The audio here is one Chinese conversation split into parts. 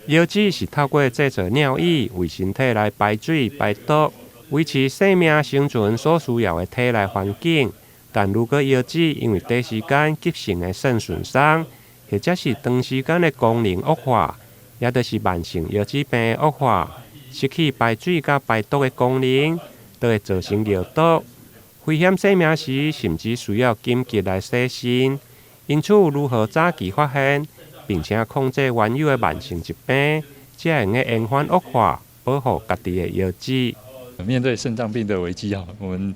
药剂是透过制作尿液为身体来排水排毒，维持生命生存所需要的体内环境。但如果药剂因为短时间急性的肾损伤，或者是长时间的功能恶化，也就是慢性腰子病的恶化，失去排水甲排毒的功能，就会造成尿毒。危险生命时，甚至需要紧急来洗肾。因此，如何早期发现，并且控制原有的慢性疾病，才会延缓恶化，保护家己的腰子。面对肾脏病的危机我们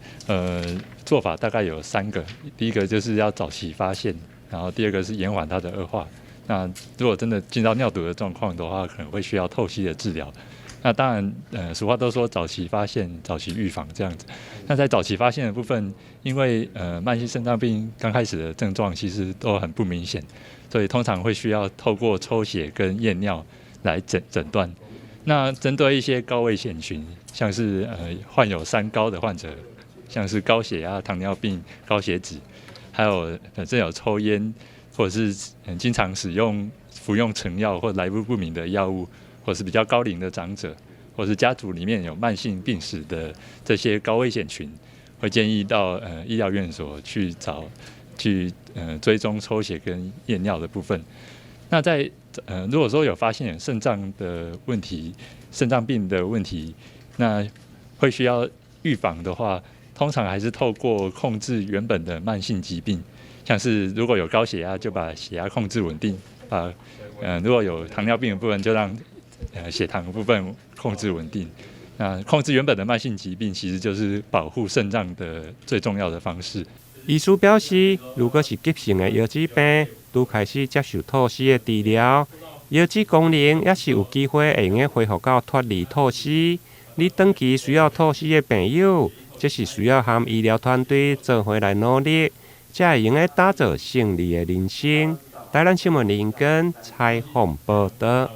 做法大概有3个。第一个就是要早期发现，然后第二个是延缓它的恶化。那如果真的进到尿毒的状况的话，可能会需要透析的治疗。那当然，俗话都说早期发现、早期预防这样子。那在早期发现的部分，因为慢性肾脏病刚开始的症状其实都很不明显，所以通常会需要透过抽血跟验尿来诊断。那针对一些高危险群，像是患有3高的患者，像是高血压、糖尿病、高血脂，还有本身有抽烟，或者是经常服用成药或来路不明的药物，或是比较高龄的长者，或是家族里面有慢性病史的这些高危险群，会建议到医疗院所去追踪抽血跟验尿的部分。那如果说有发现肾脏的问题、肾脏病的问题，那会需要预防的话，通常还是透过控制原本的慢性疾病，像是如果有高血压，就把血压控制稳定；如果有糖尿病的部分，就让血糖的部分控制稳定。那控制原本的慢性疾病，其实就是保护肾脏的最重要的方式。医师表示，如果是急性的腰子病，拄开始接受透析的治疗，腰子功能也是有机会会用恢复到脱离透析。你长期需要透析的朋友，这是需要和医疗团队做伙来努力，才会用来打造胜利的人生。台南新闻林根采访报道。